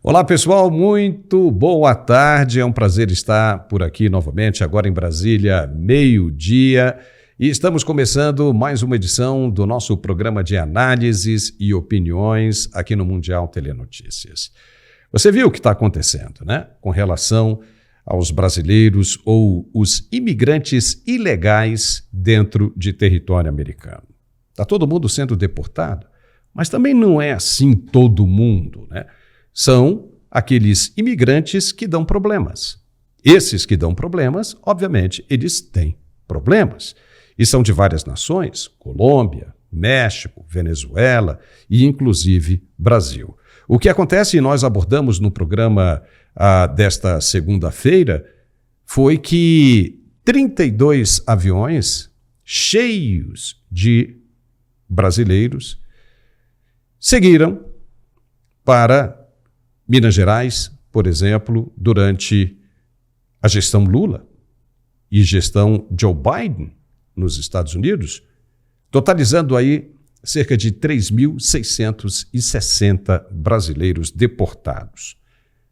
Olá pessoal, muito boa tarde, é um prazer estar por aqui novamente, agora em Brasília, meio-dia, e estamos começando mais uma edição do nosso programa de análises e opiniões aqui no Mundial Telenotícias. Você viu o que está acontecendo, né? Com relação aos brasileiros ou os imigrantes ilegais dentro de território americano. Está todo mundo sendo deportado, mas também não é assim todo mundo, né? São aqueles imigrantes que dão problemas. Esses que dão problemas, obviamente, eles têm problemas. E são de várias nações, Colômbia, México, Venezuela e inclusive Brasil. O que acontece, e nós abordamos no programa desta segunda-feira, foi que 32 aviões cheios de brasileiros seguiram para Minas Gerais, por exemplo, durante a gestão Lula e gestão Joe Biden nos Estados Unidos, totalizando aí cerca de 3.660 brasileiros deportados.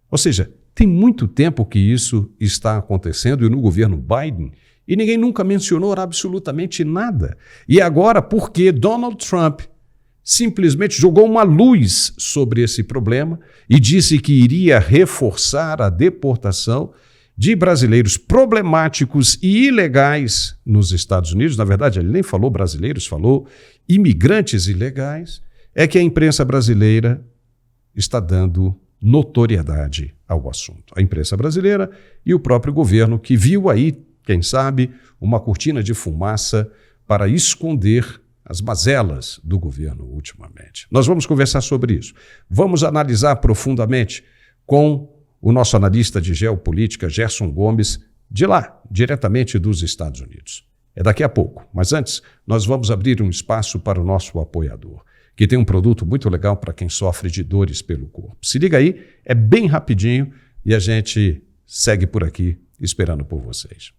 Ou seja, tem muito tempo que isso está acontecendo e no governo Biden, e ninguém nunca mencionou absolutamente nada. E agora, porque Donald Trump simplesmente jogou uma luz sobre esse problema e disse que iria reforçar a deportação de brasileiros problemáticos e ilegais nos Estados Unidos. Na verdade, ele nem falou brasileiros, falou imigrantes ilegais. É que a imprensa brasileira está dando notoriedade ao assunto. A imprensa brasileira e o próprio governo, que viu aí, quem sabe, uma cortina de fumaça para esconder as mazelas do governo ultimamente. Nós vamos conversar sobre isso. Vamos analisar profundamente com o nosso analista de geopolítica, Gerson Gomes, de lá, diretamente dos Estados Unidos. É daqui a pouco, mas antes nós vamos abrir um espaço para o nosso apoiador, que tem um produto muito legal para quem sofre de dores pelo corpo. Se liga aí, é bem rapidinho e a gente segue por aqui esperando por vocês.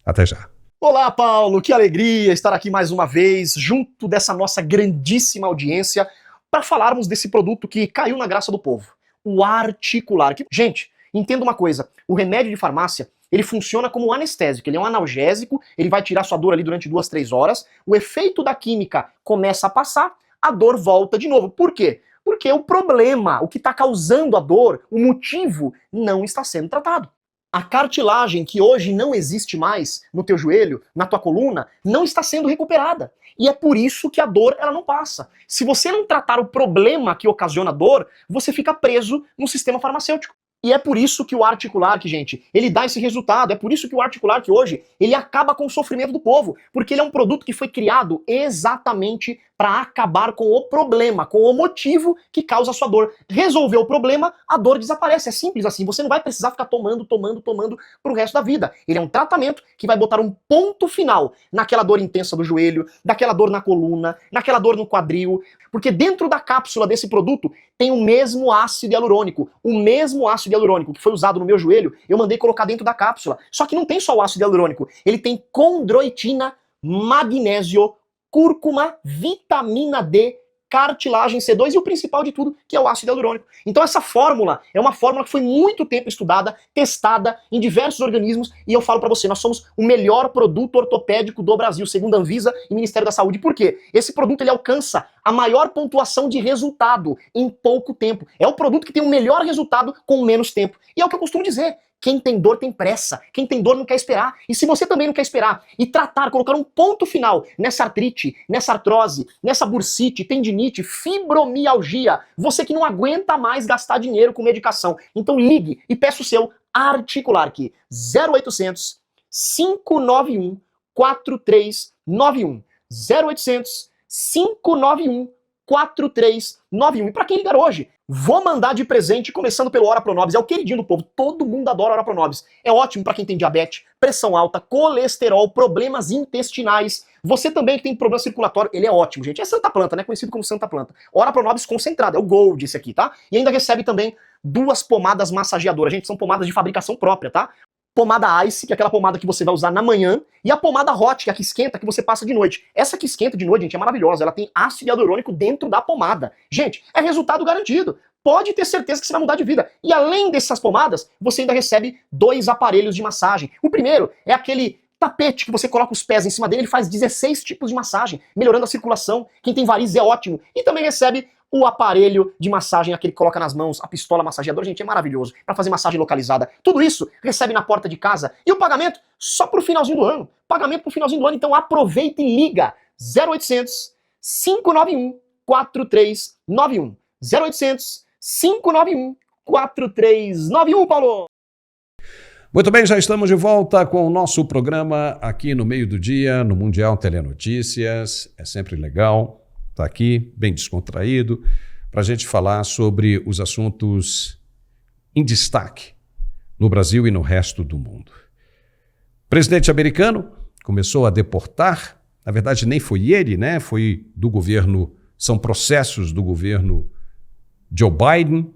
Até já. Olá, Paulo, que alegria estar aqui mais uma vez, junto dessa nossa grandíssima audiência, para falarmos desse produto que caiu na graça do povo, o Articular. Gente, entenda uma coisa, o remédio de farmácia, ele funciona como um anestésico, ele é um analgésico, ele vai tirar sua dor ali durante 2, 3 horas, o efeito da química começa a passar, a dor volta de novo. Por quê? Porque o problema, o que está causando a dor, o motivo, não está sendo tratado. A cartilagem que hoje não existe mais no teu joelho, na tua coluna, não está sendo recuperada. E é por isso que a dor ela não passa. Se você não tratar o problema que ocasiona a dor, você fica preso no sistema farmacêutico. E é por isso que o Articular, gente, ele dá esse resultado. É por isso que o Articular hoje, ele acaba com o sofrimento do povo. Porque ele é um produto que foi criado exatamente para acabar com o problema, com o motivo que causa a sua dor. Resolver o problema, a dor desaparece. É simples assim. Você não vai precisar ficar tomando pro resto da vida. Ele é um tratamento que vai botar um ponto final naquela dor intensa do joelho, daquela dor na coluna, naquela dor no quadril. Porque dentro da cápsula desse produto tem o mesmo ácido hialurônico. O mesmo ácido hialurônico que foi usado no meu joelho, eu mandei colocar dentro da cápsula. Só que não tem só o ácido hialurônico. Ele tem condroitina, magnésio, cúrcuma, vitamina D, cartilagem C2 e o principal de tudo, que é o ácido hialurônico. Então essa fórmula é uma fórmula que foi muito tempo estudada, testada em diversos organismos e eu falo pra você, nós somos o melhor produto ortopédico do Brasil, segundo a Anvisa e Ministério da Saúde. Por quê? Esse produto ele alcança a maior pontuação de resultado em pouco tempo. É o produto que tem o melhor resultado com menos tempo. E é o que eu costumo dizer. Quem tem dor tem pressa, quem tem dor não quer esperar. E se você também não quer esperar e tratar, colocar um ponto final nessa artrite, nessa artrose, nessa bursite, tendinite, fibromialgia, você que não aguenta mais gastar dinheiro com medicação, então ligue e peça o seu Articular aqui, 0800 591 4391, 0800 591 4391. E para quem ligar hoje, vou mandar de presente, começando pelo Ora Pronobis, é o queridinho do povo, todo mundo adora Ora Pronobis. É ótimo para quem tem diabetes, pressão alta, colesterol, problemas intestinais. Você também que tem problema circulatório, ele é ótimo, gente. É Santa Planta, né? Conhecido como Santa Planta. Ora Pronobis concentrado, é o Gold esse aqui, tá? E ainda recebe também 2 pomadas massageadoras. Gente, são pomadas de fabricação própria, tá? Pomada Ice, que é aquela pomada que você vai usar na manhã, e a pomada Hot, que é a que esquenta, que você passa de noite. Essa que esquenta de noite, gente, é maravilhosa. Ela tem ácido hialurônico dentro da pomada. Gente, é resultado garantido. pode ter certeza que você vai mudar de vida. E além dessas pomadas, você ainda recebe 2 aparelhos de massagem. O primeiro é aquele tapete que você coloca os pés em cima dele, ele faz 16 tipos de massagem, melhorando a circulação. Quem tem varizes é ótimo. E também recebe o aparelho de massagem, aquele que coloca nas mãos, a pistola massageadora, gente, é maravilhoso, para fazer massagem localizada. Tudo isso recebe na porta de casa. E o pagamento só pro finalzinho do ano. Pagamento pro finalzinho do ano, então aproveita e liga. 0800 591 4391. 0800 591 4391, Paulo. Muito bem, já estamos de volta com o nosso programa aqui no meio do dia, no Mundial Telenotícias. É sempre legal estar aqui, bem descontraído, para a gente falar sobre os assuntos em destaque no Brasil e no resto do mundo. O presidente americano começou a deportar, na verdade nem foi ele, né? Foi do governo, são processos do governo Joe Biden,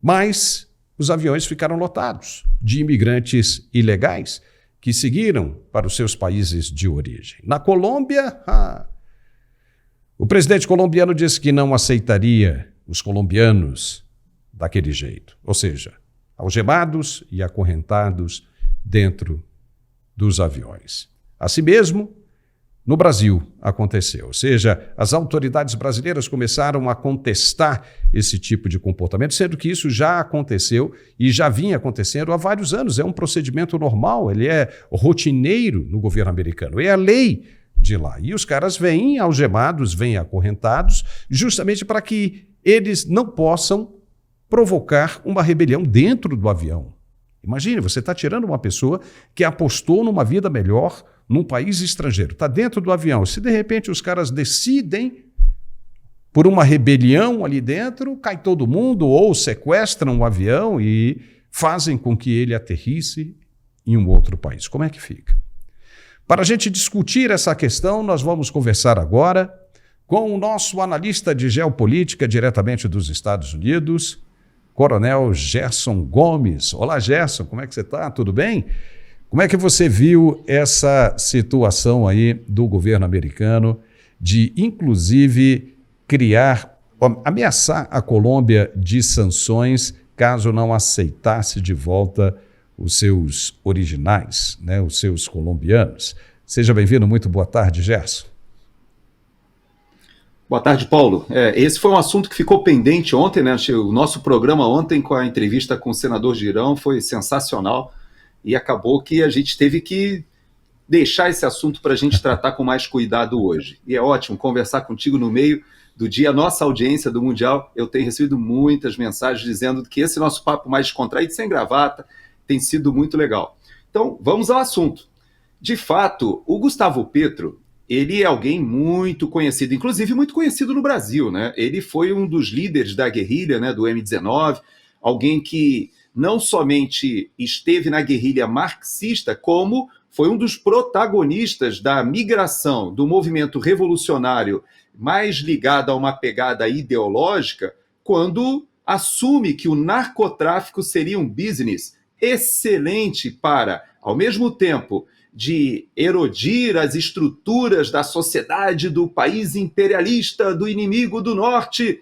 mas os aviões ficaram lotados de imigrantes ilegais que seguiram para os seus países de origem. Na Colômbia, o presidente colombiano disse que não aceitaria os colombianos daquele jeito, ou seja, algemados e acorrentados dentro dos aviões. Assim mesmo, no Brasil aconteceu, ou seja, as autoridades brasileiras começaram a contestar esse tipo de comportamento, sendo que isso já aconteceu e já vinha acontecendo há vários anos. É um procedimento normal, ele é rotineiro no governo americano, é a lei de lá. E os caras vêm algemados, vêm acorrentados, justamente para que eles não possam provocar uma rebelião dentro do avião. Imagine, você está tirando uma pessoa que apostou numa vida melhor num país estrangeiro, está dentro do avião. Se de repente os caras decidem por uma rebelião ali dentro, cai todo mundo ou sequestram o avião e fazem com que ele aterrisse em um outro país. Como é que fica? Para a gente discutir essa questão, nós vamos conversar agora com o nosso analista de geopolítica diretamente dos Estados Unidos, Coronel Gerson Gomes. Olá, Gerson, como é que você está? Tudo bem? Como é que você viu essa situação aí do governo americano de, inclusive, ameaçar a Colômbia de sanções caso não aceitasse de volta os seus originais, né, os seus colombianos? Seja bem-vindo, muito boa tarde, Gerson. Boa tarde, Paulo. Esse foi um assunto que ficou pendente ontem, né? O nosso programa ontem com a entrevista com o senador Girão foi sensacional e acabou que a gente teve que deixar esse assunto para a gente tratar com mais cuidado hoje. E é ótimo conversar contigo no meio do dia. Nossa audiência do Mundial, eu tenho recebido muitas mensagens dizendo que esse nosso papo mais descontraído, sem gravata, tem sido muito legal. Então, vamos ao assunto. De fato, o Gustavo Petro, ele é alguém muito conhecido, inclusive muito conhecido no Brasil, né? Ele foi um dos líderes da guerrilha, né, do M19, alguém que não somente esteve na guerrilha marxista, como foi um dos protagonistas da migração do movimento revolucionário mais ligado a uma pegada ideológica, quando assume que o narcotráfico seria um business excelente para, ao mesmo tempo, de erodir as estruturas da sociedade do país imperialista, do inimigo do norte,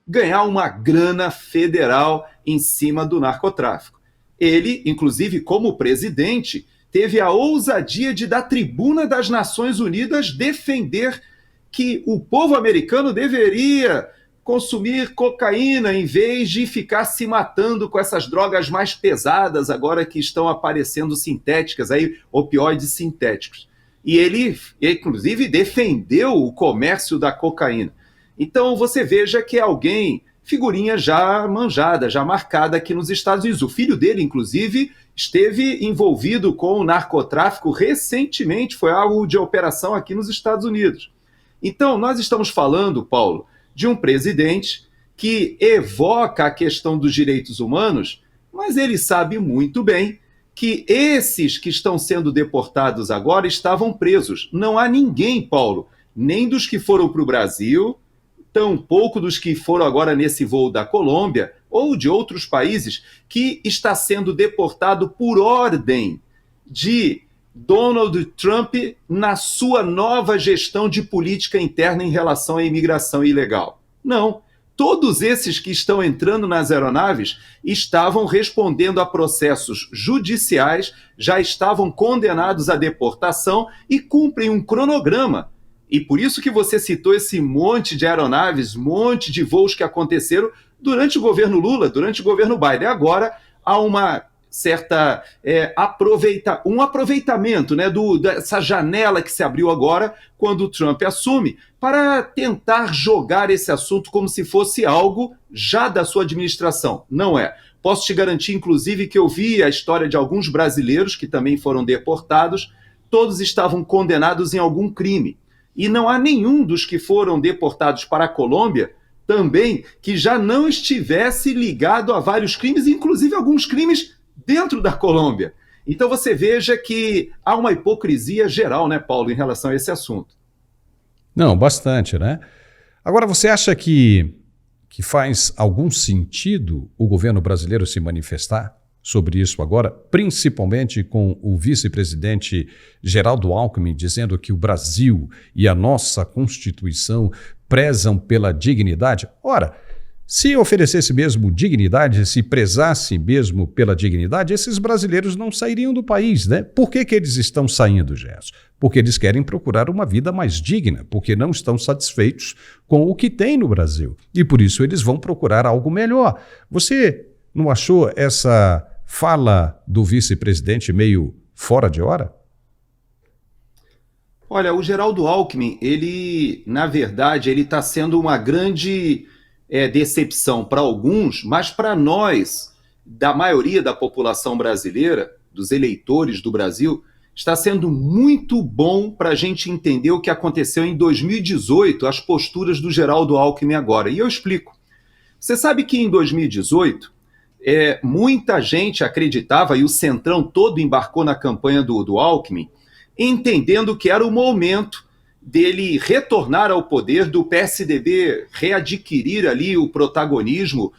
ganhar uma grana federal em cima do narcotráfico. Ele, inclusive, como presidente, teve a ousadia de, da tribuna das Nações Unidas, defender que o povo americano deveria consumir cocaína em vez de ficar se matando com essas drogas mais pesadas agora que estão aparecendo sintéticas, aí, opioides sintéticos. E ele, inclusive, defendeu o comércio da cocaína. Então você veja que é alguém, figurinha já manjada, já marcada aqui nos Estados Unidos. O filho dele, inclusive, esteve envolvido com o narcotráfico recentemente, foi alvo de operação aqui nos Estados Unidos. Então nós estamos falando, Paulo, de um presidente que evoca a questão dos direitos humanos, mas ele sabe muito bem que esses que estão sendo deportados agora estavam presos. Não há ninguém, Paulo, nem dos que foram para o Brasil, tampouco dos que foram agora nesse voo da Colômbia ou de outros países, que está sendo deportado por ordem de Donald Trump na sua nova gestão de política interna em relação à imigração ilegal. Não, Todos esses que estão entrando nas aeronaves estavam respondendo a processos judiciais, já estavam condenados à deportação e cumprem um cronograma. E por isso que você citou esse monte de aeronaves, monte de voos que aconteceram durante o governo Lula, durante o governo Biden. Agora há uma certa um aproveitamento, né, dessa janela que se abriu agora quando o Trump assume, para tentar jogar esse assunto como se fosse algo já da sua administração. Não é. Posso te garantir, inclusive, que eu vi a história de alguns brasileiros que também foram deportados, todos estavam condenados em algum crime. E não há nenhum dos que foram deportados para a Colômbia também que já não estivesse ligado a vários crimes, inclusive alguns crimes dentro da Colômbia. Então você veja que há uma hipocrisia geral, né, Paulo, em relação a esse assunto. Não, bastante, né? Agora, você acha que faz algum sentido o governo brasileiro se manifestar sobre isso agora, principalmente com o vice-presidente Geraldo Alckmin dizendo que o Brasil e a nossa Constituição prezam pela dignidade? Ora, se oferecesse mesmo dignidade, se prezasse mesmo pela dignidade, esses brasileiros não sairiam do país, né? Por que eles estão saindo, Gerson? Porque eles querem procurar uma vida mais digna, porque não estão satisfeitos com o que tem no Brasil. E por isso eles vão procurar algo melhor. Você não achou essa fala do vice-presidente meio fora de hora? Olha, o Geraldo Alckmin, ele, na verdade, ele está sendo uma grande decepção para alguns, mas para nós, da maioria da população brasileira, dos eleitores do Brasil, está sendo muito bom para a gente entender o que aconteceu em 2018, as posturas do Geraldo Alckmin agora. E eu explico. Você sabe que em 2018, muita gente acreditava, e o Centrão todo embarcou na campanha do Alckmin, entendendo que era o momento dele retornar ao poder, do PSDB readquirir ali o protagonismo,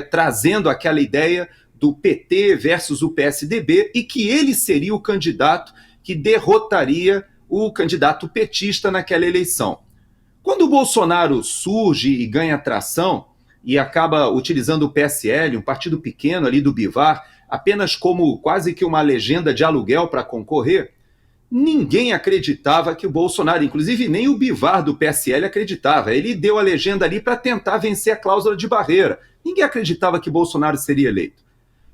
trazendo aquela ideia do PT versus o PSDB, e que ele seria o candidato que derrotaria o candidato petista naquela eleição. Quando o Bolsonaro surge e ganha tração, e acaba utilizando o PSL, um partido pequeno ali do Bivar, apenas como quase que uma legenda de aluguel para concorrer, ninguém acreditava que o Bolsonaro, inclusive nem o Bivar do PSL acreditava. Ele deu a legenda ali para tentar vencer a cláusula de barreira. Ninguém acreditava que Bolsonaro seria eleito.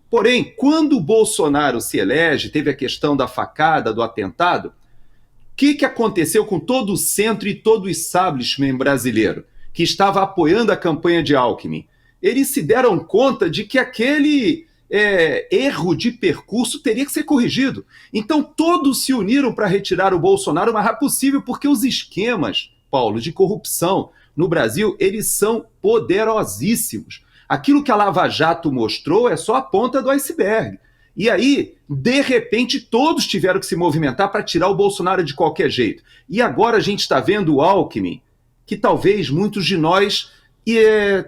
Porém, quando o Bolsonaro se elege, teve a questão da facada, do atentado, o que aconteceu com todo o centro e todo o establishment brasileiro que estava apoiando a campanha de Alckmin? Eles se deram conta de que aquele erro de percurso teria que ser corrigido. Então todos se uniram para retirar o Bolsonaro o mais rápido possível, porque os esquemas, Paulo, de corrupção no Brasil, eles são poderosíssimos. Aquilo que a Lava Jato mostrou é só a ponta do iceberg. E aí, de repente, todos tiveram que se movimentar para tirar o Bolsonaro de qualquer jeito. E agora a gente está vendo o Alckmin, que talvez muitos de nós,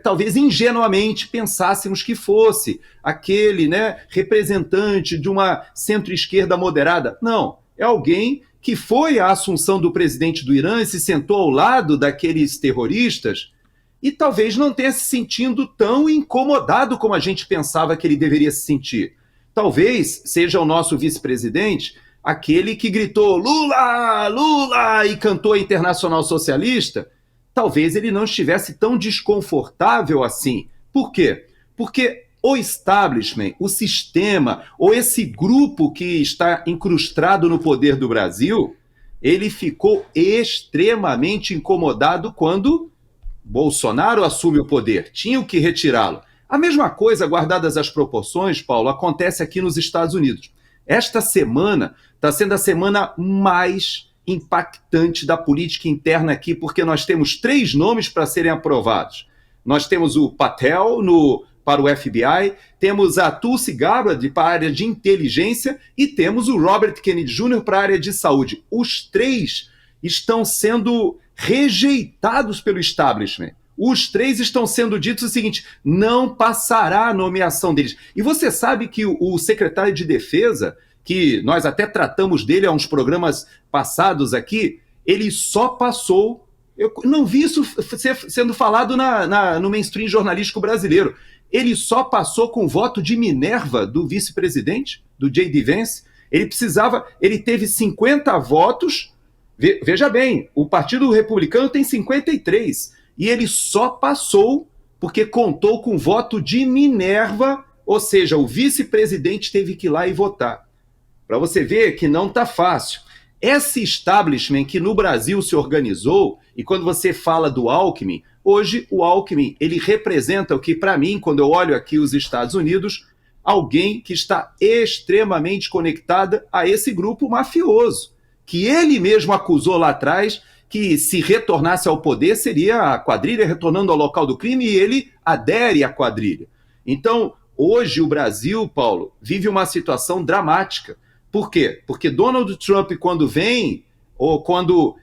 talvez ingenuamente, pensássemos que fosse aquele, né, representante de uma centro-esquerda moderada. Não, é alguém que foi à assunção do presidente do Irã e se sentou ao lado daqueles terroristas e talvez não tenha se sentindo tão incomodado como a gente pensava que ele deveria se sentir. Talvez seja o nosso vice-presidente aquele que gritou Lula, Lula e cantou a Internacional Socialista. Talvez ele não estivesse tão desconfortável assim. Por quê? Porque o establishment, o sistema, ou esse grupo que está incrustado no poder do Brasil, ele ficou extremamente incomodado quando Bolsonaro assume o poder. Tinham que retirá-lo. A mesma coisa, guardadas as proporções, Paulo, acontece aqui nos Estados Unidos. Esta semana está sendo a semana mais impactante da política interna aqui, porque nós temos 3 nomes para serem aprovados. Nós temos o Patel para o FBI, temos a Tulsi Gabbard para a área de inteligência e temos o Robert Kennedy Jr. para a área de saúde. Os 3 estão sendo rejeitados pelo establishment. Os 3 estão sendo ditos o seguinte: não passará a nomeação deles. E você sabe que o secretário de Defesa, que nós até tratamos dele há uns programas passados aqui, ele só passou Eu não vi isso sendo falado no mainstream jornalístico brasileiro. Ele só passou com o voto de Minerva do vice-presidente, do J.D. Vance. Ele teve 50 votos. Veja bem, o Partido Republicano tem 53. E ele só passou porque contou com o voto de Minerva, ou seja, o vice-presidente teve que ir lá e votar. Para você ver que não está fácil. Esse establishment que no Brasil se organizou, e quando você fala do Alckmin, hoje o Alckmin ele representa o que, para mim, quando eu olho aqui os Estados Unidos, alguém que está extremamente conectada a esse grupo mafioso, que ele mesmo acusou lá atrás que se retornasse ao poder seria a quadrilha retornando ao local do crime e ele adere à quadrilha. Então, hoje o Brasil, Paulo, vive uma situação dramática. Por quê? Porque Donald Trump, quando vem, ou quando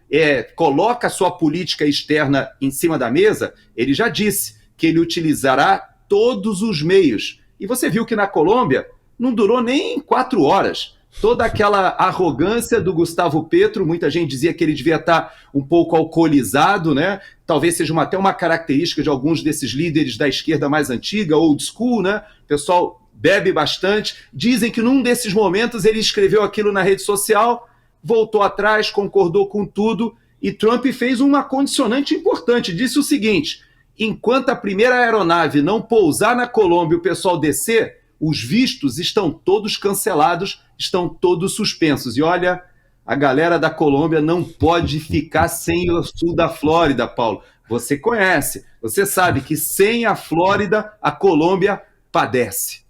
coloca a sua política externa em cima da mesa, ele já disse que ele utilizará todos os meios. E você viu que na Colômbia não durou nem 4 horas. Toda aquela arrogância do Gustavo Petro, muita gente dizia que ele devia estar um pouco alcoolizado, né? Talvez seja até uma característica de alguns desses líderes da esquerda mais antiga, old school, né? O pessoal bebe bastante. Dizem que num desses momentos ele escreveu aquilo na rede social, voltou atrás, concordou com tudo, e Trump fez uma condicionante importante. Disse o seguinte: enquanto a primeira aeronave não pousar na Colômbia e o pessoal descer, os vistos estão todos cancelados, estão todos suspensos. E olha, a galera da Colômbia não pode ficar sem o sul da Flórida, Paulo. Você conhece, você sabe que sem a Flórida, a Colômbia padece.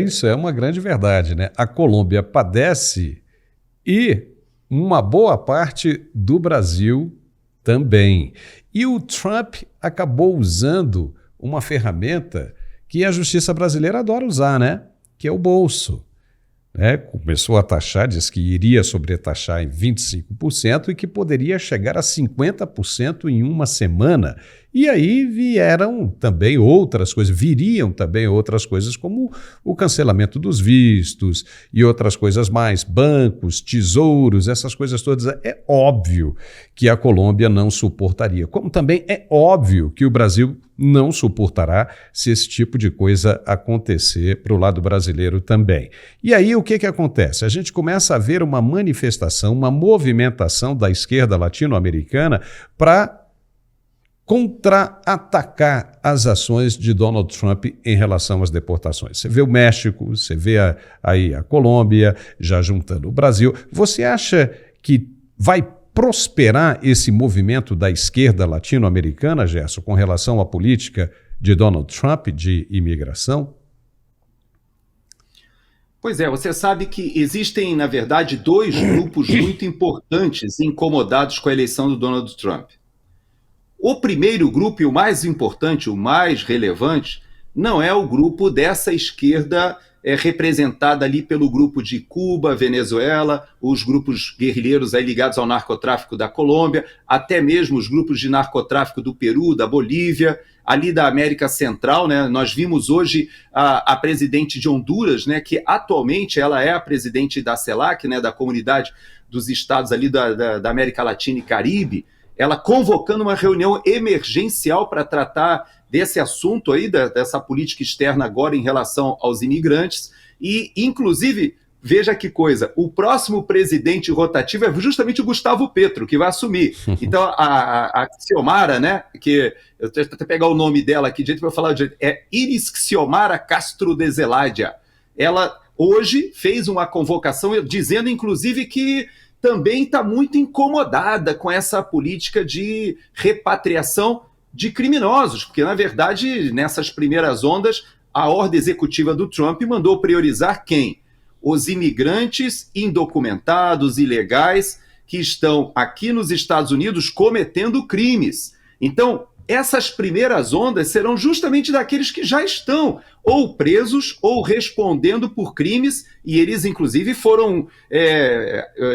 Isso é uma grande verdade, né? A Colômbia padece e uma boa parte do Brasil também. E o Trump acabou usando uma ferramenta que a justiça brasileira adora usar, né? Que é o bolso. Começou a taxar, disse que iria sobretaxar em 25% e que poderia chegar a 50% em uma semana. E aí viriam também outras coisas, como o cancelamento dos vistos e outras coisas mais, bancos, tesouros, essas coisas todas. É óbvio que a Colômbia não suportaria, como também é óbvio que o Brasil não suportará se esse tipo de coisa acontecer para o lado brasileiro também. E aí o que acontece? A gente começa a ver uma manifestação, uma movimentação da esquerda latino-americana para contra-atacar as ações de Donald Trump em relação às deportações. Você vê o México, você vê aí a Colômbia, já juntando o Brasil. Você acha que vai prosperar esse movimento da esquerda latino-americana, Gerson, com relação à política de Donald Trump de imigração? Pois é, você sabe que existem, na verdade, 2 grupos muito importantes incomodados com a eleição do Donald Trump. O primeiro grupo, e o mais importante, o mais relevante, não é o grupo dessa esquerda representada ali pelo grupo de Cuba, Venezuela, os grupos guerrilheiros aí ligados ao narcotráfico da Colômbia, até mesmo os grupos de narcotráfico do Peru, da Bolívia, ali da América Central, né? Nós vimos hoje a presidente de Honduras, né, que atualmente ela é a presidente da CELAC, né, da Comunidade dos Estados ali da América Latina e Caribe, ela convocando uma reunião emergencial para tratar desse assunto aí, dessa política externa agora em relação aos imigrantes. E, inclusive, veja que coisa, o próximo presidente rotativo é justamente o Gustavo Petro, que vai assumir. Então, a Xiomara, né, que eu vou até pegar o nome dela aqui direito para eu falar direito, é Iris Xiomara Castro de Zelaya. Ela hoje fez uma convocação dizendo, inclusive, que também está muito incomodada com essa política de repatriação de criminosos, porque, na verdade, nessas primeiras ondas, a ordem executiva do Trump mandou priorizar quem? Os imigrantes indocumentados, ilegais, que estão aqui nos Estados Unidos cometendo crimes. Então, essas primeiras ondas serão justamente daqueles que já estão ou presos ou respondendo por crimes, e eles, inclusive,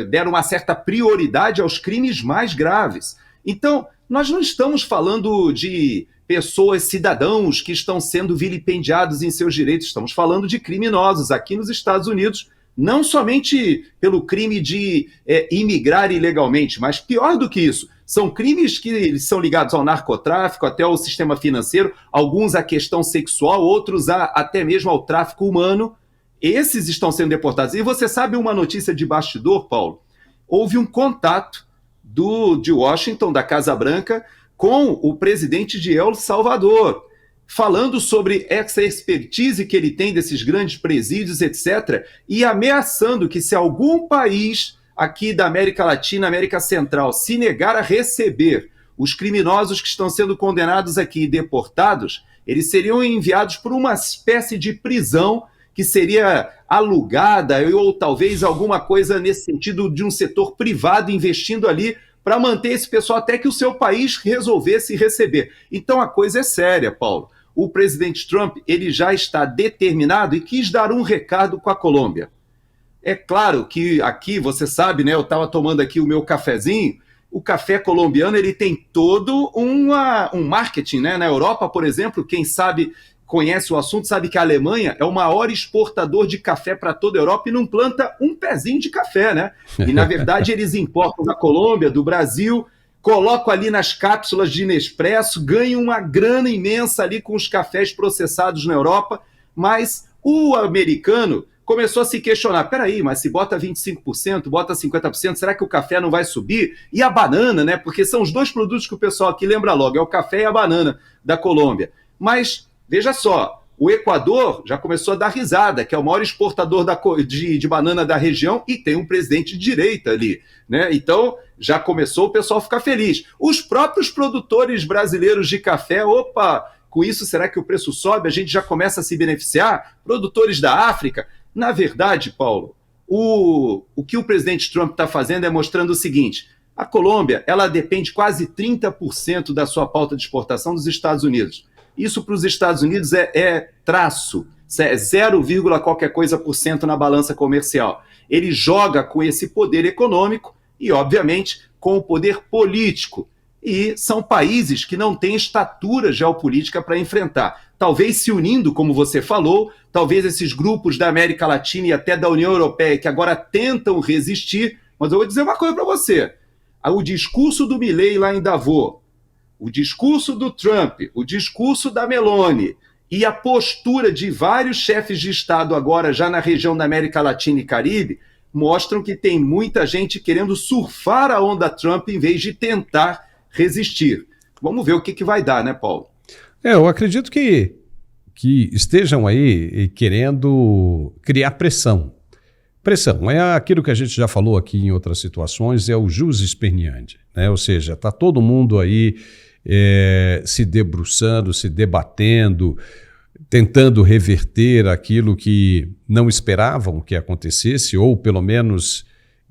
deram uma certa prioridade aos crimes mais graves. Então, nós não estamos falando de pessoas, cidadãos que estão sendo vilipendiados em seus direitos, estamos falando de criminosos aqui nos Estados Unidos, não somente pelo crime de imigrar ilegalmente, mas pior do que isso, são crimes que são ligados ao narcotráfico, até ao sistema financeiro, alguns à questão sexual, outros até mesmo ao tráfico humano. Esses estão sendo deportados. E você sabe uma notícia de bastidor, Paulo? Houve um contato de Washington, da Casa Branca, com o presidente de El Salvador, falando sobre essa expertise que ele tem desses grandes presídios, etc., e ameaçando que se algum país aqui da América Latina, América Central, se negar a receber os criminosos que estão sendo condenados aqui e deportados, eles seriam enviados por uma espécie de prisão que seria alugada ou talvez alguma coisa nesse sentido de um setor privado investindo ali para manter esse pessoal até que o seu país resolvesse receber. Então a coisa é séria, Paulo. O presidente Trump ele já está determinado e quis dar um recado com a Colômbia. É claro que aqui, você sabe, né, eu estava tomando aqui o meu cafezinho, o café colombiano ele tem todo um marketing, né? Na Europa, por exemplo, quem sabe, conhece o assunto, sabe que a Alemanha é o maior exportador de café para toda a Europa e não planta um pezinho de café, né? E, na verdade, eles importam da Colômbia, do Brasil, colocam ali nas cápsulas de Nespresso, ganham uma grana imensa ali com os cafés processados na Europa, mas o americano começou a se questionar, peraí, mas se bota 25%, bota 50%, será que o café não vai subir? E a banana, né? Porque são os dois produtos que o pessoal aqui lembra logo, é o café e a banana da Colômbia. Mas, veja só, o Equador já começou a dar risada, que é o maior exportador de banana da região e tem um presidente de direita ali, né? Então, já começou o pessoal a ficar feliz. Os próprios produtores brasileiros de café, opa, com isso será que o preço sobe? A gente já começa a se beneficiar? Produtores da África. Na verdade, Paulo, o que o presidente Trump está fazendo é mostrando o seguinte, a Colômbia ela depende quase 30% da sua pauta de exportação dos Estados Unidos. Isso para os Estados Unidos é traço, é 0, qualquer coisa por cento na balança comercial. Ele joga com esse poder econômico e, obviamente, com o poder político. E são países que não têm estatura geopolítica para enfrentar. Talvez se unindo, como você falou, talvez esses grupos da América Latina e até da União Europeia que agora tentam resistir, mas eu vou dizer uma coisa para você. O discurso do Milei lá em Davos, o discurso do Trump, o discurso da Meloni e a postura de vários chefes de Estado agora já na região da América Latina e Caribe mostram que tem muita gente querendo surfar a onda Trump em vez de tentar resistir. Vamos ver o que vai dar, né, Paulo? Eu acredito que estejam aí querendo criar pressão. Pressão é aquilo que a gente já falou aqui em outras situações, é o jus esperneandi, né? Ou seja, está todo mundo aí se debruçando, se debatendo, tentando reverter aquilo que não esperavam que acontecesse, ou pelo menos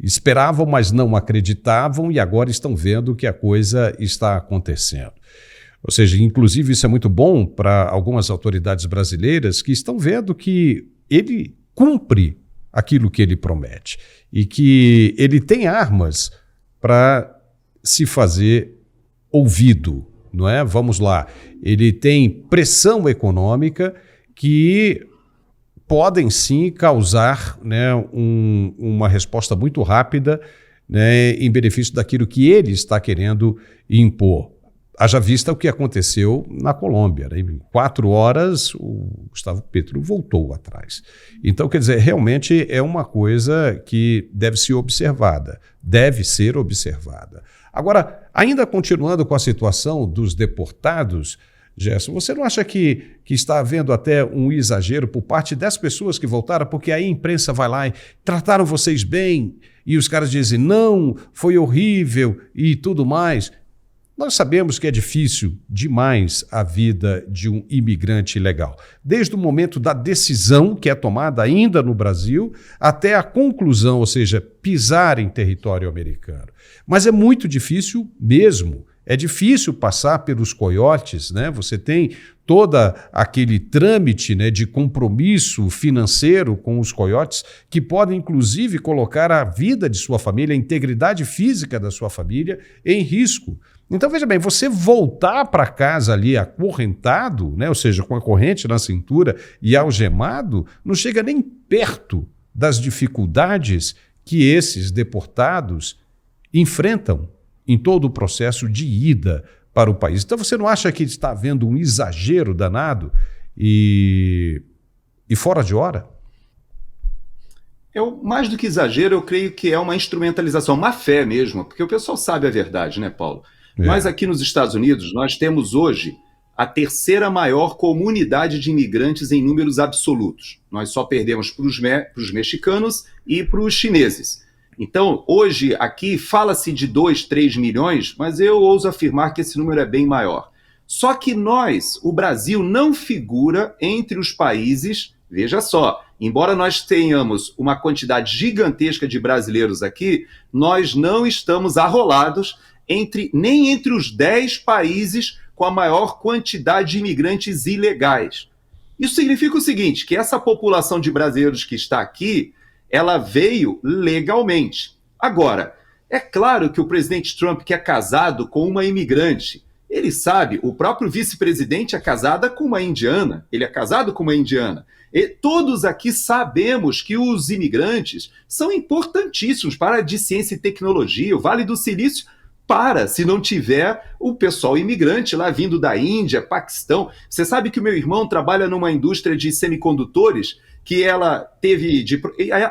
esperavam, mas não acreditavam, e agora estão vendo que a coisa está acontecendo. Ou seja, inclusive isso é muito bom para algumas autoridades brasileiras que estão vendo que ele cumpre aquilo que ele promete e que ele tem armas para se fazer ouvido, não é? Vamos lá, ele tem pressão econômica que podem sim causar, né, uma resposta muito rápida, né, em benefício daquilo que ele está querendo impor. Haja vista o que aconteceu na Colômbia, né? Em 4 horas o Gustavo Petro voltou atrás. Então, quer dizer, realmente é uma coisa que deve ser observada. Agora, ainda continuando com a situação dos deportados, Gerson, você não acha que está havendo até um exagero por parte das pessoas que voltaram, porque aí a imprensa vai lá e trataram vocês bem, e os caras dizem, não, foi horrível e tudo mais. Nós sabemos que é difícil demais a vida de um imigrante ilegal, desde o momento da decisão que é tomada ainda no Brasil até a conclusão, ou seja, pisar em território americano. Mas é muito difícil mesmo, é difícil passar pelos coiotes, né? Você tem todo aquele trâmite, né, de compromisso financeiro com os coiotes que podem inclusive colocar a vida de sua família, a integridade física da sua família em risco. Então, veja bem, você voltar para casa ali acorrentado, né, ou seja, com a corrente na cintura e algemado, não chega nem perto das dificuldades que esses deportados enfrentam em todo o processo de ida para o país. Então você não acha que está havendo um exagero danado e fora de hora? Mais do que exagero, eu creio que é uma instrumentalização, má fé mesmo, porque o pessoal sabe a verdade, né, Paulo? Nós aqui nos Estados Unidos, nós temos hoje a terceira maior comunidade de imigrantes em números absolutos. Nós só perdemos para os mexicanos e para os chineses. Então, hoje, aqui, fala-se de 2, 3 milhões, mas eu ouso afirmar que esse número é bem maior. Só que o Brasil, não figura entre os países, veja só, embora nós tenhamos uma quantidade gigantesca de brasileiros aqui, nós não estamos arrolados nem entre os 10 países com a maior quantidade de imigrantes ilegais. Isso significa o seguinte, que essa população de brasileiros que está aqui, ela veio legalmente. Agora, é claro que o presidente Trump, que é casado com uma imigrante, ele sabe, o próprio vice-presidente é casado com uma indiana, ele é casado com uma indiana. E todos aqui sabemos que os imigrantes são importantíssimos para a de ciência e tecnologia, o Vale do Silício, se não tiver o pessoal imigrante lá vindo da Índia, Paquistão. Você sabe que o meu irmão trabalha numa indústria de semicondutores, que ela teve,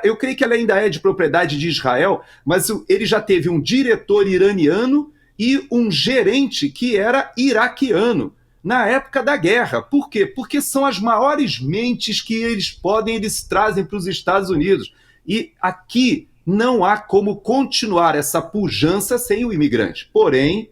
eu creio que ela ainda é de propriedade de Israel, mas ele já teve um diretor iraniano e um gerente que era iraquiano na época da guerra. Por quê? Porque são as maiores mentes que eles trazem para os Estados Unidos. E aqui não há como continuar essa pujança sem o imigrante. Porém,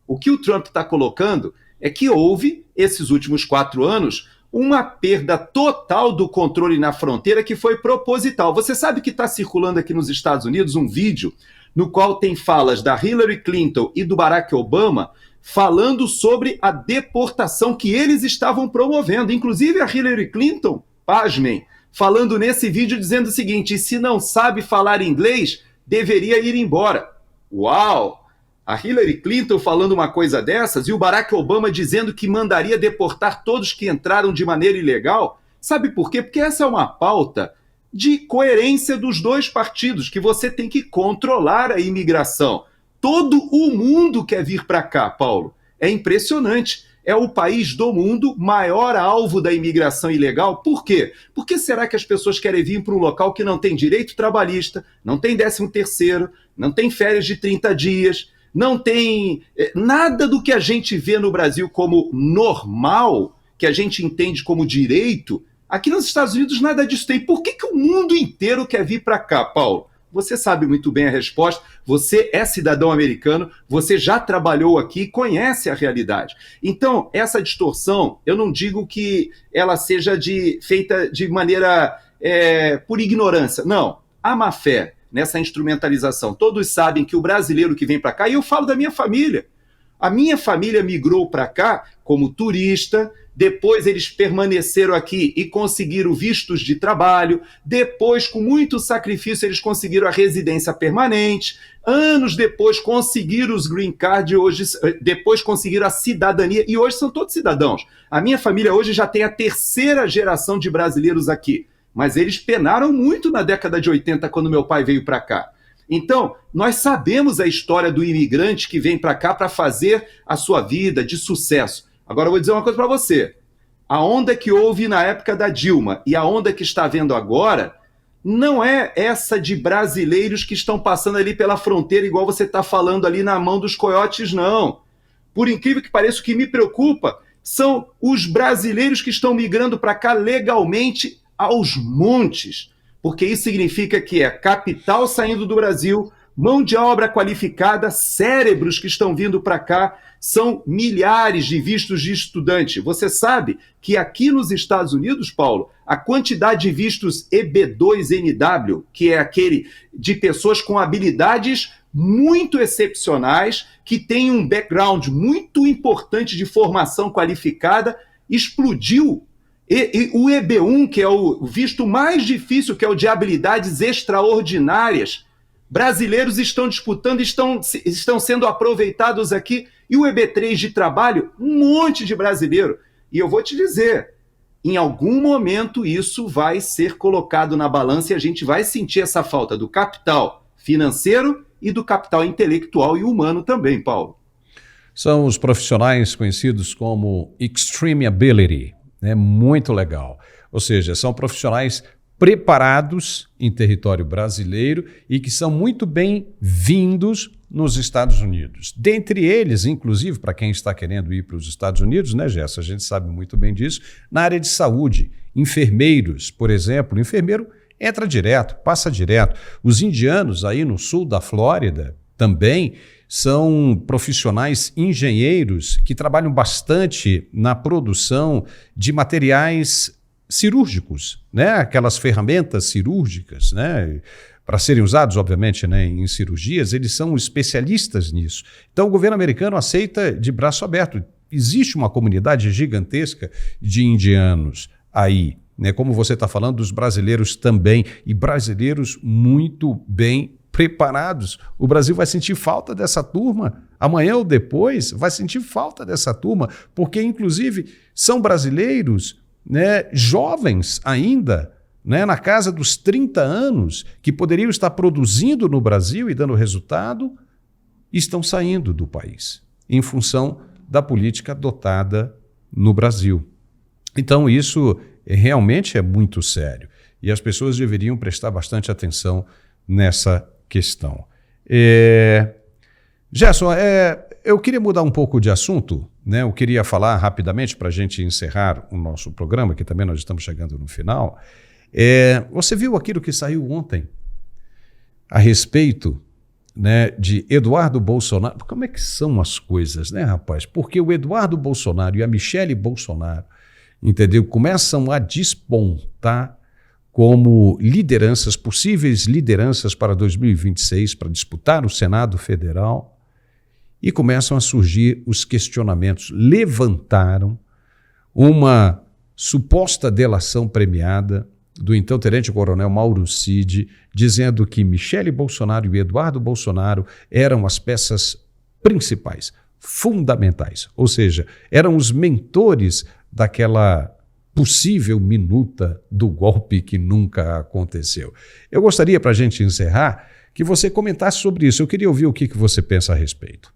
o que o Trump está colocando é que houve, esses últimos 4 anos, uma perda total do controle na fronteira que foi proposital. Você sabe que está circulando aqui nos Estados Unidos um vídeo no qual tem falas da Hillary Clinton e do Barack Obama falando sobre a deportação que eles estavam promovendo. Inclusive a Hillary Clinton, pasmem, falando nesse vídeo dizendo o seguinte: se não sabe falar inglês, deveria ir embora. Uau! A Hillary Clinton falando uma coisa dessas e o Barack Obama dizendo que mandaria deportar todos que entraram de maneira ilegal. Sabe por quê? Porque essa é uma pauta de coerência dos dois partidos, que você tem que controlar a imigração. Todo o mundo quer vir para cá, Paulo. É impressionante. É o país do mundo maior alvo da imigração ilegal. Por quê? Por que será que as pessoas querem vir para um local que não tem direito trabalhista, não tem 13º, não tem férias de 30 dias, não tem nada do que a gente vê no Brasil como normal, que a gente entende como direito? Aqui nos Estados Unidos nada disso tem. Por que o mundo inteiro quer vir para cá, Paulo? Você sabe muito bem a resposta, você é cidadão americano, você já trabalhou aqui, conhece a realidade. Então, essa distorção, eu não digo que ela seja feita de maneira por ignorância. Não, há má fé nessa instrumentalização. Todos sabem que o brasileiro que vem para cá, e eu falo da minha família. A minha família migrou para cá como turista, depois eles permaneceram aqui e conseguiram vistos de trabalho, depois, com muito sacrifício, eles conseguiram a residência permanente, anos depois conseguiram os green card, depois conseguiram a cidadania, e hoje são todos cidadãos. A minha família hoje já tem a 3ª geração de brasileiros aqui, mas eles penaram muito na década de 80, quando meu pai veio para cá. Então, nós sabemos a história do imigrante que vem para cá para fazer a sua vida de sucesso. Agora eu vou dizer uma coisa para você. A onda que houve na época da Dilma e a onda que está havendo agora não é essa de brasileiros que estão passando ali pela fronteira, igual você está falando ali na mão dos coiotes, não. Por incrível que pareça, o que me preocupa são os brasileiros que estão migrando para cá legalmente aos montes, porque isso significa que é capital saindo do Brasil, mão de obra qualificada, cérebros que estão vindo para cá, são milhares de vistos de estudante. Você sabe que aqui nos Estados Unidos, Paulo, a quantidade de vistos EB2NW, que é aquele de pessoas com habilidades muito excepcionais, que têm um background muito importante de formação qualificada, explodiu. E o EB1, que é o visto mais difícil, que é o de habilidades extraordinárias, brasileiros estão disputando, estão sendo aproveitados aqui. E o EB3 de trabalho, um monte de brasileiro. E eu vou te dizer, em algum momento isso vai ser colocado na balança e a gente vai sentir essa falta do capital financeiro e do capital intelectual e humano também, Paulo. São os profissionais conhecidos como Extreme Ability, né? Muito legal. Ou seja, são profissionais preparados em território brasileiro e que são muito bem-vindos nos Estados Unidos. Dentre eles, inclusive, para quem está querendo ir para os Estados Unidos, né, Gerson? A gente sabe muito bem disso, na área de saúde, enfermeiros, por exemplo, o enfermeiro entra direto, passa direto. Os indianos aí no sul da Flórida também são profissionais engenheiros que trabalham bastante na produção de materiais cirúrgicos, né? Aquelas ferramentas cirúrgicas, né? Para serem usados, obviamente, né, em cirurgias, eles são especialistas nisso. Então, o governo americano aceita de braço aberto. Existe uma comunidade gigantesca de indianos aí, né? Como você está falando, dos brasileiros também, e brasileiros muito bem preparados. O Brasil vai sentir falta dessa turma, amanhã ou depois vai sentir falta dessa turma, porque, inclusive, são brasileiros, né, jovens ainda, né, na casa dos 30 anos, que poderiam estar produzindo no Brasil e dando resultado, estão saindo do país, em função da política adotada no Brasil. Então, isso realmente é muito sério, e as pessoas deveriam prestar bastante atenção nessa questão. Gerson, eu queria mudar um pouco de assunto, né? Eu queria falar rapidamente para a gente encerrar o nosso programa, que também nós estamos chegando no final. Você viu aquilo que saiu ontem a respeito, né, de Eduardo Bolsonaro? Como é que são as coisas, né, rapaz? Porque o Eduardo Bolsonaro e a Michele Bolsonaro, entendeu? Começam a despontar como lideranças, possíveis lideranças para 2026, para disputar o Senado Federal, e começam a surgir os questionamentos. Levantaram uma suposta delação premiada do então tenente-coronel Mauro Cid, dizendo que Michele Bolsonaro e Eduardo Bolsonaro eram as peças principais, fundamentais, ou seja, eram os mentores daquela possível minuta do golpe que nunca aconteceu. Eu gostaria, para a gente encerrar, que você comentasse sobre isso. Eu queria ouvir o que você pensa a respeito.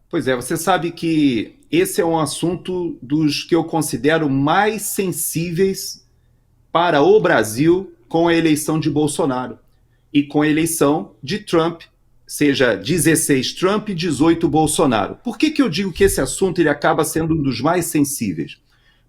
Pois é, você sabe que esse é um assunto dos que eu considero mais sensíveis para o Brasil com a eleição de Bolsonaro e com a eleição de Trump, seja 16 Trump e 18 Bolsonaro. Por que eu digo que esse assunto ele acaba sendo um dos mais sensíveis?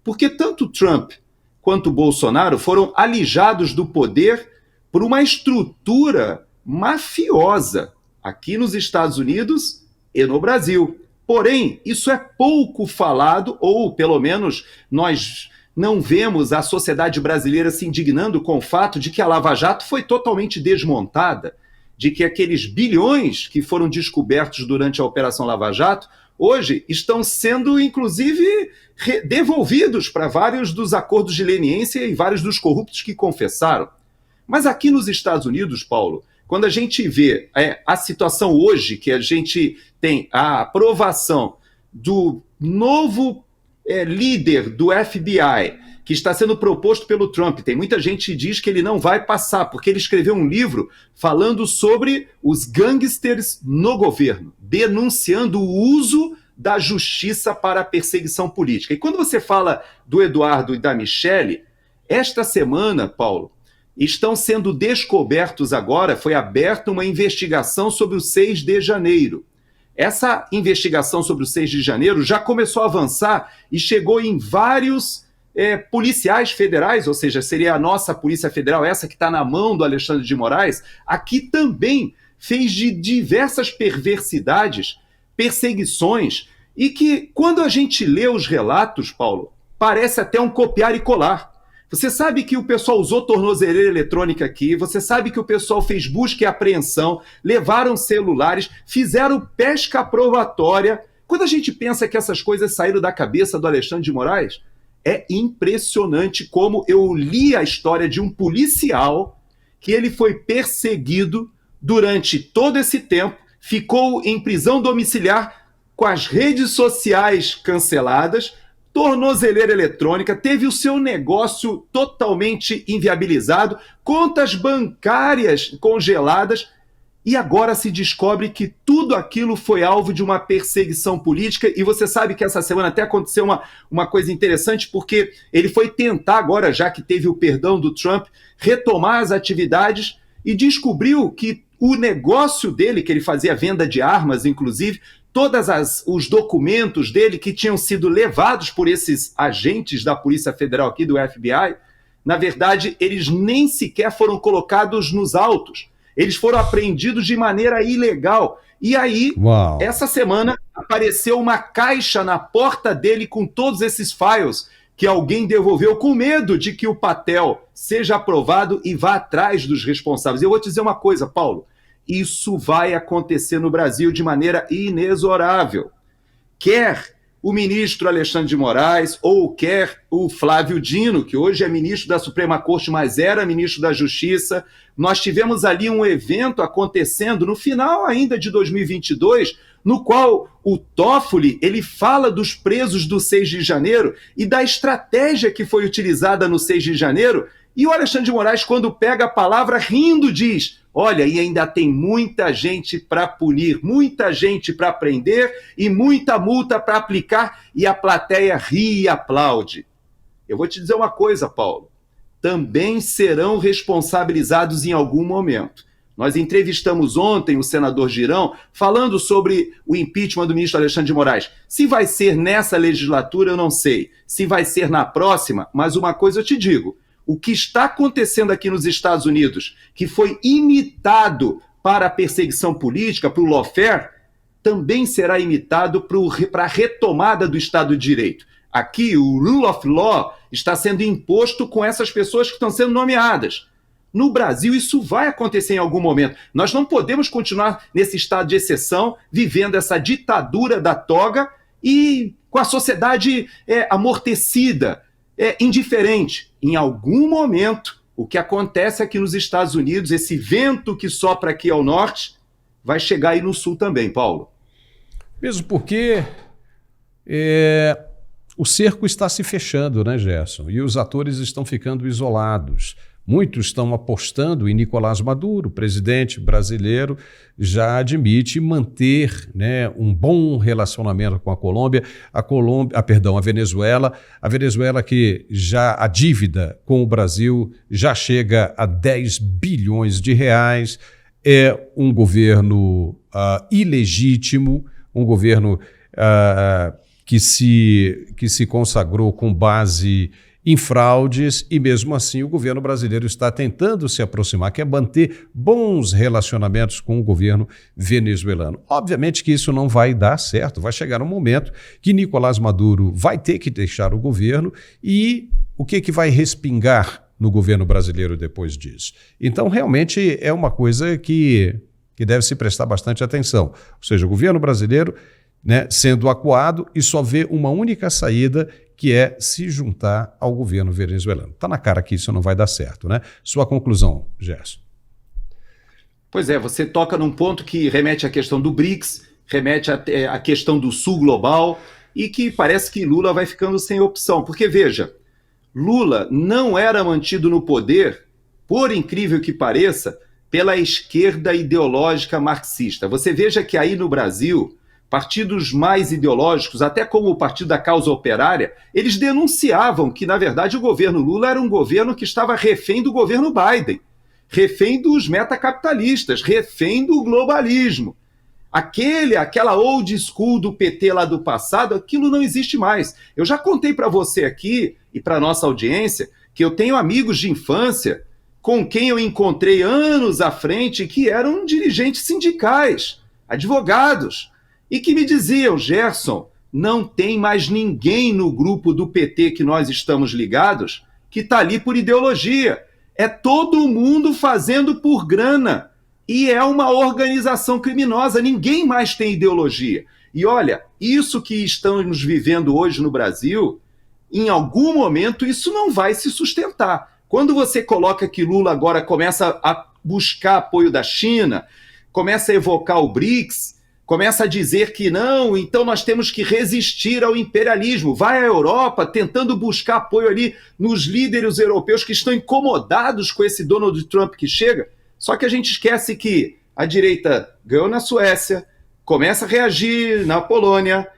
Porque tanto Trump quanto Bolsonaro foram alijados do poder por uma estrutura mafiosa aqui nos Estados Unidos e no Brasil. Porém, isso é pouco falado, ou pelo menos nós não vemos a sociedade brasileira se indignando com o fato de que a Lava Jato foi totalmente desmontada, de que aqueles bilhões que foram descobertos durante a Operação Lava Jato, hoje estão sendo, inclusive, devolvidos para vários dos acordos de leniência e vários dos corruptos que confessaram. Mas aqui nos Estados Unidos, Paulo, quando a gente vê a situação hoje, que a gente tem a aprovação do novo líder do FBI, que está sendo proposto pelo Trump, tem muita gente que diz que ele não vai passar, porque ele escreveu um livro falando sobre os gangsters no governo, denunciando o uso da justiça para a perseguição política. E quando você fala do Eduardo e da Michele, esta semana, Paulo, estão sendo descobertos agora, foi aberta uma investigação sobre o 6 de janeiro. Essa investigação sobre o 6 de janeiro já começou a avançar e chegou em vários policiais federais, ou seja, seria a nossa Polícia Federal, essa que está na mão do Alexandre de Moraes, aqui também fez de diversas perversidades, perseguições, e que quando a gente lê os relatos, Paulo, parece até um copiar e colar. Você sabe que o pessoal usou tornozeleira eletrônica aqui, você sabe que o pessoal fez busca e apreensão, levaram celulares, fizeram pesca probatória. Quando a gente pensa que essas coisas saíram da cabeça do Alexandre de Moraes, é impressionante como eu li a história de um policial que ele foi perseguido durante todo esse tempo, ficou em prisão domiciliar com as redes sociais canceladas, tornozeleira eletrônica, teve o seu negócio totalmente inviabilizado, contas bancárias congeladas, e agora se descobre que tudo aquilo foi alvo de uma perseguição política. E você sabe que essa semana até aconteceu uma coisa interessante, porque ele foi tentar agora, já que teve o perdão do Trump, retomar as atividades e descobriu que o negócio dele, que ele fazia venda de armas, inclusive, todos os documentos dele que tinham sido levados por esses agentes da Polícia Federal aqui, do FBI, na verdade, eles nem sequer foram colocados nos autos. Eles foram apreendidos de maneira ilegal. E aí, essa semana, apareceu uma caixa na porta dele com todos esses files que alguém devolveu com medo de que o Patel seja aprovado e vá atrás dos responsáveis. Eu vou te dizer uma coisa, Paulo. Isso vai acontecer no Brasil de maneira inexorável. Quer o ministro Alexandre de Moraes ou quer o Flávio Dino, que hoje é ministro da Suprema Corte, mas era ministro da Justiça. Nós tivemos ali um evento acontecendo no final ainda de 2022, no qual o Toffoli, ele fala dos presos do 6 de janeiro e da estratégia que foi utilizada no 6 de janeiro, e o Alexandre de Moraes, quando pega a palavra, rindo, diz: olha, e ainda tem muita gente para punir, muita gente para prender e muita multa para aplicar, e a plateia ri e aplaude. Eu vou te dizer uma coisa, Paulo, também serão responsabilizados em algum momento. Nós entrevistamos ontem o senador Girão falando sobre o impeachment do ministro Alexandre de Moraes. Se vai ser nessa legislatura, eu não sei. Se vai ser na próxima, mas uma coisa eu te digo: o que está acontecendo aqui nos Estados Unidos, que foi imitado para a perseguição política, para o lawfare, também será imitado para a retomada do Estado de Direito. Aqui, o rule of law está sendo imposto com essas pessoas que estão sendo nomeadas. No Brasil, isso vai acontecer em algum momento. Nós não podemos continuar nesse estado de exceção, vivendo essa ditadura da toga e com a sociedade amortecida, indiferente. Em algum momento, o que acontece aqui nos Estados Unidos, esse vento que sopra aqui ao norte, vai chegar aí no sul também, Paulo. Mesmo porque o cerco está se fechando, né, Gerson? E os atores estão ficando isolados. Muitos estão apostando em Nicolás Maduro. O presidente brasileiro já admite manter, né, um bom relacionamento com a Colômbia. A Venezuela. A Venezuela, que já a dívida com o Brasil já chega a 10 bilhões de reais. É um governo ilegítimo, um governo que se consagrou com base em fraudes, e mesmo assim o governo brasileiro está tentando se aproximar, quer manter bons relacionamentos com o governo venezuelano. Obviamente que isso não vai dar certo, vai chegar um momento que Nicolás Maduro vai ter que deixar o governo, e o que vai respingar no governo brasileiro depois disso? Então, realmente é uma coisa que deve se prestar bastante atenção. Ou seja, o governo brasileiro, né, sendo acuado, e só vê uma única saída, que é se juntar ao governo venezuelano. Está na cara que isso não vai dar certo, né? Sua conclusão, Gerson. Pois é, você toca num ponto que remete à questão do BRICS, remete à questão do Sul Global, e que parece que Lula vai ficando sem opção. Porque, veja, Lula não era mantido no poder, por incrível que pareça, pela esquerda ideológica marxista. Você veja que aí no Brasil, partidos mais ideológicos, até como o Partido da Causa Operária, eles denunciavam que, na verdade, o governo Lula era um governo que estava refém do governo Biden, refém dos metacapitalistas, refém do globalismo. Aquela old school do PT lá do passado, aquilo não existe mais. Eu já contei para você aqui e para a nossa audiência que eu tenho amigos de infância com quem eu encontrei anos à frente que eram dirigentes sindicais, advogados, e que me diziam: Gerson, não tem mais ninguém no grupo do PT que nós estamos ligados que está ali por ideologia. É todo mundo fazendo por grana. E é uma organização criminosa, ninguém mais tem ideologia. E olha, isso que estamos vivendo hoje no Brasil, em algum momento isso não vai se sustentar. Quando você coloca que Lula agora começa a buscar apoio da China, começa a evocar o BRICS, começa a dizer que não, então nós temos que resistir ao imperialismo. Vai à Europa tentando buscar apoio ali nos líderes europeus que estão incomodados com esse Donald Trump que chega. Só que a gente esquece que a direita ganhou na Suécia, começa a reagir na Polônia,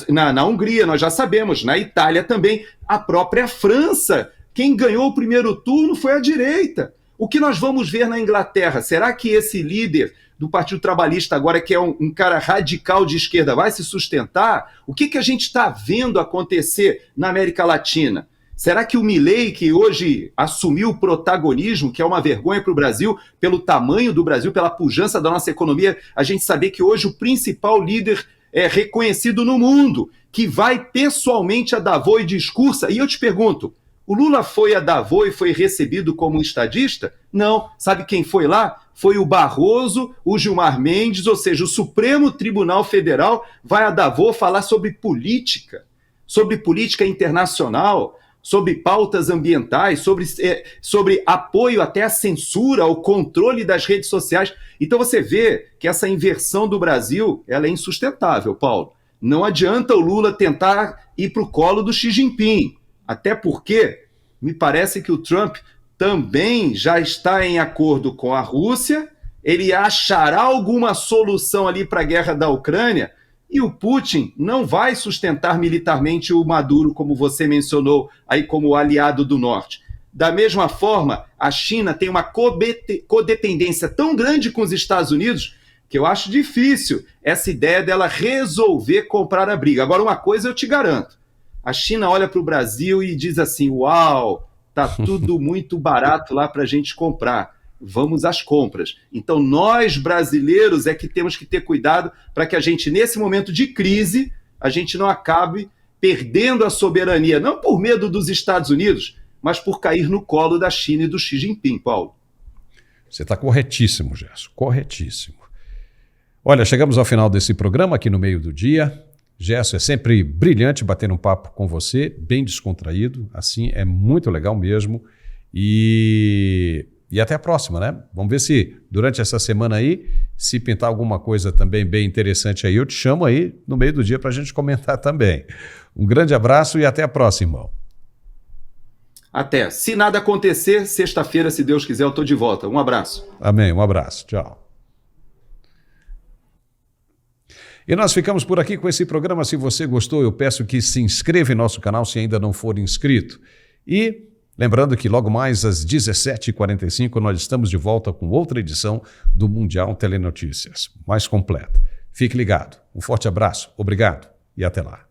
na Hungria, nós já sabemos, na Itália também, a própria França. Quem ganhou o primeiro turno foi a direita. O que nós vamos ver na Inglaterra? Será que esse líder do Partido Trabalhista agora, que é um cara radical de esquerda, vai se sustentar? O que a gente está vendo acontecer na América Latina? Será que o Milei, que hoje assumiu o protagonismo, que é uma vergonha para o Brasil, pelo tamanho do Brasil, pela pujança da nossa economia, a gente saber que hoje o principal líder é reconhecido no mundo, que vai pessoalmente a Davos e discursa? E eu te pergunto, o Lula foi a Davos e foi recebido como um estadista? Não. Sabe quem foi lá? Foi o Barroso, o Gilmar Mendes, ou seja, o Supremo Tribunal Federal vai a Davos falar sobre política internacional, sobre pautas ambientais, sobre apoio até à censura, ao controle das redes sociais. Então você vê que essa inversão do Brasil, ela é insustentável, Paulo. Não adianta o Lula tentar ir para o colo do Xi Jinping, até porque me parece que o Trump também já está em acordo com a Rússia, ele achará alguma solução ali para a guerra da Ucrânia, e o Putin não vai sustentar militarmente o Maduro, como você mencionou aí como aliado do Norte. Da mesma forma, a China tem uma codependência tão grande com os Estados Unidos que eu acho difícil essa ideia dela resolver comprar a briga. Agora, uma coisa eu te garanto, a China olha para o Brasil e diz assim, uau, está tudo muito barato lá para a gente comprar. Vamos às compras. Então, nós, brasileiros, é que temos que ter cuidado para que a gente, nesse momento de crise, a gente não acabe perdendo a soberania, não por medo dos Estados Unidos, mas por cair no colo da China e do Xi Jinping, Paulo. Você está corretíssimo, Gerson, corretíssimo. Olha, chegamos ao final desse programa aqui no meio do dia. Gerson, é sempre brilhante bater um papo com você, bem descontraído, assim, é muito legal mesmo. E até a próxima, né? Vamos ver se durante essa semana aí, se pintar alguma coisa também bem interessante aí, eu te chamo aí no meio do dia para a gente comentar também. Um grande abraço e até a próxima, irmão. Até. Se nada acontecer, sexta-feira, se Deus quiser, eu estou de volta. Um abraço. Amém. Um abraço. Tchau. E nós ficamos por aqui com esse programa. Se você gostou, eu peço que se inscreva em nosso canal se ainda não for inscrito. E lembrando que logo mais às 17h45 nós estamos de volta com outra edição do Mundial Telenotícias, mais completa. Fique ligado. Um forte abraço, obrigado e até lá.